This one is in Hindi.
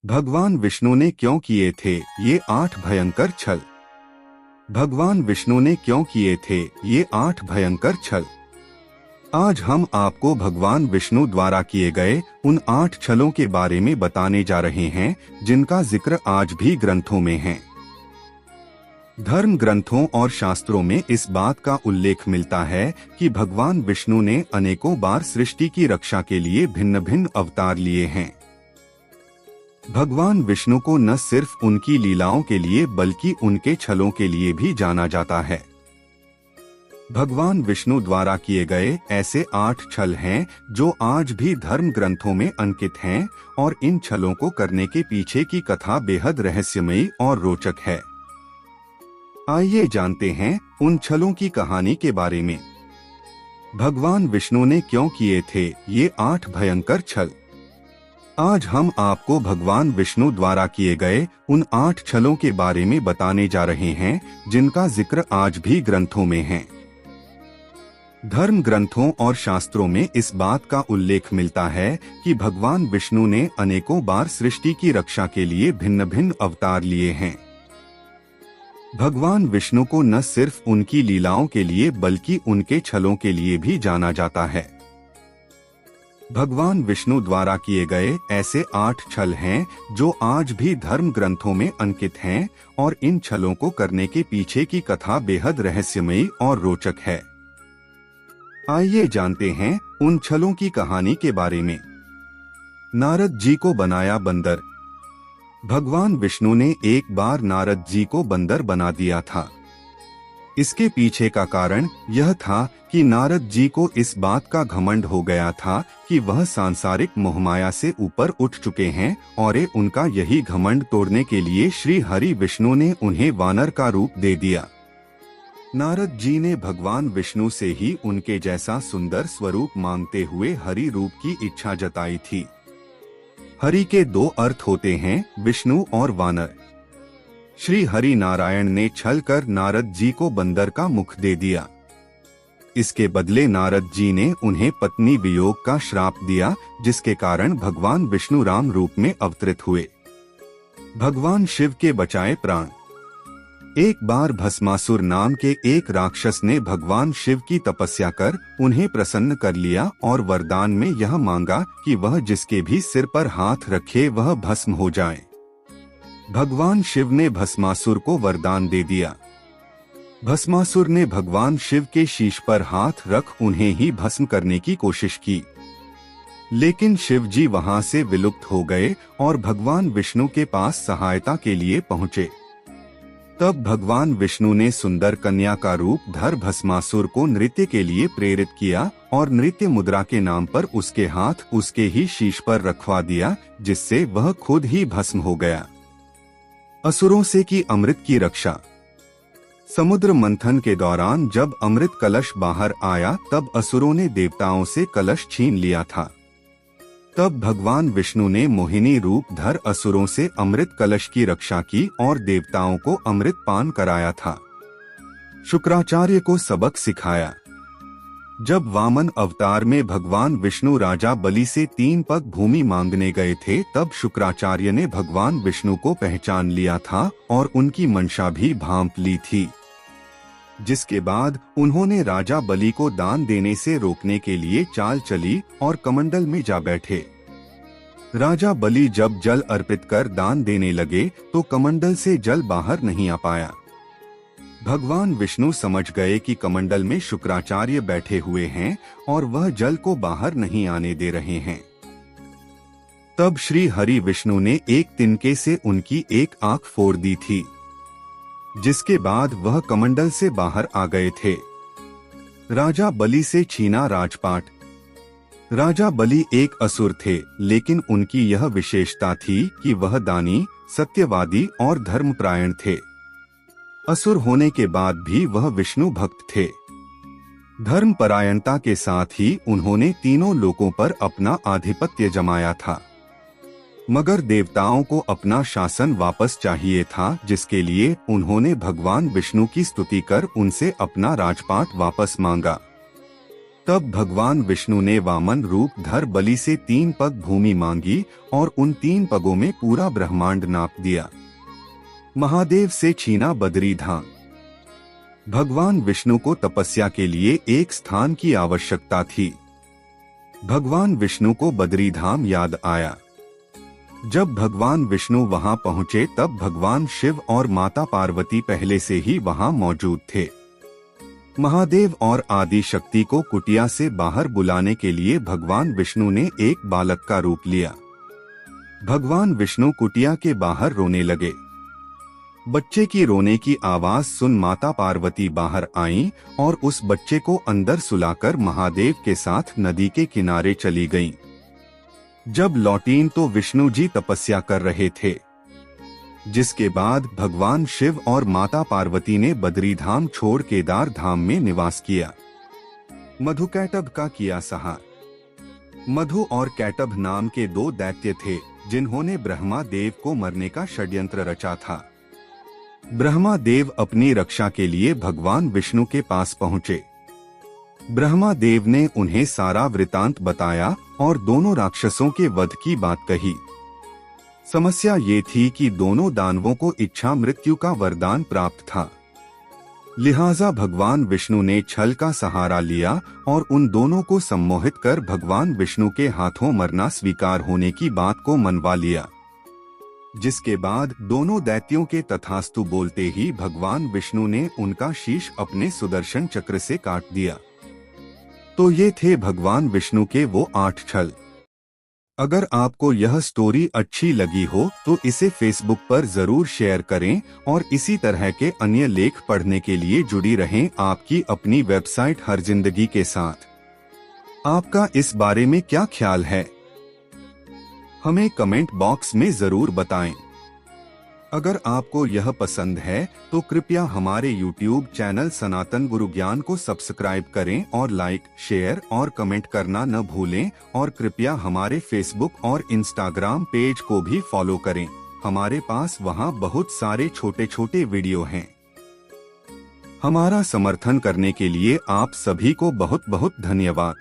भगवान विष्णु ने क्यों किए थे ये 8 भयंकर छल। भगवान विष्णु ने क्यों किए थे ये 8 भयंकर छल। आज हम आपको भगवान विष्णु द्वारा किए गए उन 8 छलों के बारे में बताने जा रहे हैं जिनका जिक्र आज भी ग्रंथों में है। धर्म ग्रंथों और शास्त्रों में इस बात का उल्लेख मिलता है कि भगवान विष्णु ने अनेकों बार सृष्टि की रक्षा के लिए भिन्न भिन्न अवतार लिए हैं। भगवान विष्णु को न सिर्फ उनकी लीलाओं के लिए बल्कि उनके छलों के लिए भी जाना जाता है। भगवान विष्णु द्वारा किए गए ऐसे 8 छल हैं जो आज भी धर्म ग्रंथों में अंकित हैं और इन छलों को करने के पीछे की कथा बेहद रहस्यमयी और रोचक है। आइए जानते हैं उन छलों की कहानी के बारे में। भगवान विष्णु ने क्यों किए थे ये 8 भयंकर छल। आज हम आपको भगवान विष्णु द्वारा किए गए उन 8 छलों के बारे में बताने जा रहे हैं जिनका जिक्र आज भी ग्रंथों में है। धर्म ग्रंथों और शास्त्रों में इस बात का उल्लेख मिलता है कि भगवान विष्णु ने अनेकों बार सृष्टि की रक्षा के लिए भिन्न भिन्न अवतार लिए हैं। भगवान विष्णु को न सिर्फ उनकी लीलाओं के लिए बल्कि उनके छलों के लिए भी जाना जाता है। भगवान विष्णु द्वारा किए गए ऐसे 8 छल हैं जो आज भी धर्म ग्रंथों में अंकित हैं और इन छलों को करने के पीछे की कथा बेहद रहस्यमयी और रोचक है। आइए जानते हैं उन छलों की कहानी के बारे में। नारद जी को बनाया बंदर। भगवान विष्णु ने एक बार नारद जी को बंदर बना दिया था। इसके पीछे का कारण यह था कि नारद जी को इस बात का घमंड हो गया था कि वह सांसारिक मोहमाया से ऊपर उठ चुके हैं और उनका यही घमंड तोड़ने के लिए श्री हरि विष्णु ने उन्हें वानर का रूप दे दिया। नारद जी ने भगवान विष्णु से ही उनके जैसा सुंदर स्वरूप मांगते हुए हरि रूप की इच्छा जताई थी। हरि के 2 अर्थ होते हैं, विष्णु और वानर। श्री हरि नारायण ने छल कर नारद जी को बंदर का मुख दे दिया। इसके बदले नारद जी ने उन्हें पत्नी वियोग का श्राप दिया, जिसके कारण भगवान विष्णु राम रूप में अवतरित हुए। भगवान शिव के बचाए प्राण। एक बार भस्मासुर नाम के एक राक्षस ने भगवान शिव की तपस्या कर उन्हें प्रसन्न कर लिया और वरदान में यह मांगा कि वह जिसके भी सिर पर हाथ रखे वह भस्म हो जाए। भगवान शिव ने भस्मासुर को वरदान दे दिया। भस्मासुर ने भगवान शिव के शीश पर हाथ रख उन्हें ही भस्म करने की कोशिश की, लेकिन शिव जी वहां से विलुप्त हो गए और भगवान विष्णु के पास सहायता के लिए पहुंचे। तब भगवान विष्णु ने सुंदर कन्या का रूप धर भस्मासुर को नृत्य के लिए प्रेरित किया और नृत्य मुद्रा के नाम पर उसके हाथ उसके ही शीश पर रखवा दिया, जिससे वह खुद ही भस्म हो गया। असुरों से की अमृत की रक्षा। समुद्र मंथन के दौरान जब अमृत कलश बाहर आया तब असुरों ने देवताओं से कलश छीन लिया था। तब भगवान विष्णु ने मोहिनी रूप धर असुरों से अमृत कलश की रक्षा की और देवताओं को अमृत पान कराया था। शुक्राचार्य को सबक सिखाया। जब वामन अवतार में भगवान विष्णु राजा बलि से 3 पग भूमि मांगने गए थे तब शुक्राचार्य ने भगवान विष्णु को पहचान लिया था और उनकी मंशा भी भांप ली थी, जिसके बाद उन्होंने राजा बलि को दान देने से रोकने के लिए चाल चली और कमंडल में जा बैठे। राजा बलि जब जल अर्पित कर दान देने लगे तो कमंडल से जल बाहर नहीं आ पाया। भगवान विष्णु समझ गए कि कमंडल में शुक्राचार्य बैठे हुए हैं और वह जल को बाहर नहीं आने दे रहे हैं। तब श्री हरि विष्णु ने एक तिनके से उनकी एक आंख फोड़ दी थी, जिसके बाद वह कमंडल से बाहर आ गए थे। राजा बलि से छीना राजपाट। राजा बलि एक असुर थे, लेकिन उनकी यह विशेषता थी कि वह दानी, सत्यवादी और धर्मपरायण थे। असुर होने के बाद भी वह विष्णु भक्त थे। धर्मपरायणता के साथ ही उन्होंने तीनों लोकों पर अपना आधिपत्य जमाया था, मगर देवताओं को अपना शासन वापस चाहिए था, जिसके लिए उन्होंने भगवान विष्णु की स्तुति कर उनसे अपना राजपाट वापस मांगा। तब भगवान विष्णु ने वामन रूप धर बलि से 3 पग भूमि मांगी और उन 3 पगों में पूरा ब्रह्मांड नाप दिया। महादेव से छीना बद्री धाम। भगवान विष्णु को तपस्या के लिए एक स्थान की आवश्यकता थी। भगवान विष्णु को बद्री धाम याद आया। जब भगवान विष्णु वहां पहुंचे तब भगवान शिव और माता पार्वती पहले से ही वहां मौजूद थे। महादेव और आदि शक्ति को कुटिया से बाहर बुलाने के लिए भगवान विष्णु ने एक बालक का रूप लिया। भगवान विष्णु कुटिया के बाहर रोने लगे। बच्चे की रोने की आवाज सुन माता पार्वती बाहर आईं और उस बच्चे को अंदर सुलाकर महादेव के साथ नदी के किनारे चली गईं। जब लौटीं तो विष्णु जी तपस्या कर रहे थे, जिसके बाद भगवान शिव और माता पार्वती ने बद्री धाम छोड़ केदार धाम में निवास किया। मधु कैटभ का किया सहार। मधु और कैटभ नाम के 2 दैत्य थे जिन्होंने ब्रह्मा देव को मरने का षड्यंत्र रचा था। ब्रह्मा देव अपनी रक्षा के लिए भगवान विष्णु के पास पहुंचे। ब्रह्मा देव ने उन्हें सारा वृतांत बताया और दोनों राक्षसों के वध की बात कही। समस्या ये थी कि दोनों दानवों को इच्छा मृत्यु का वरदान प्राप्त था। लिहाजा भगवान विष्णु ने छल का सहारा लिया और उन दोनों को सम्मोहित कर भगवान विष्णु के हाथों मरना स्वीकार होने की बात को मनवा लिया। जिसके बाद दोनों दैत्यों के तथास्तु बोलते ही भगवान विष्णु ने उनका शीश अपने सुदर्शन चक्र से काट दिया। तो ये थे भगवान विष्णु के वो 8 छल। अगर आपको यह स्टोरी अच्छी लगी हो तो इसे फेसबुक पर जरूर शेयर करें और इसी तरह के अन्य लेख पढ़ने के लिए जुड़ी रहें आपकी अपनी वेबसाइट हर जिंदगी के साथ। आपका इस बारे में क्या ख्याल है, हमें कमेंट बॉक्स में जरूर बताएं। अगर आपको यह पसंद है तो कृपया हमारे YouTube चैनल सनातन गुरु ज्ञान को सब्सक्राइब करें और लाइक, शेयर और कमेंट करना न भूलें और कृपया हमारे फेसबुक और इंस्टाग्राम पेज को भी फॉलो करें। हमारे पास वहां बहुत सारे छोटे छोटे वीडियो हैं। हमारा समर्थन करने के लिए आप सभी को बहुत बहुत धन्यवाद।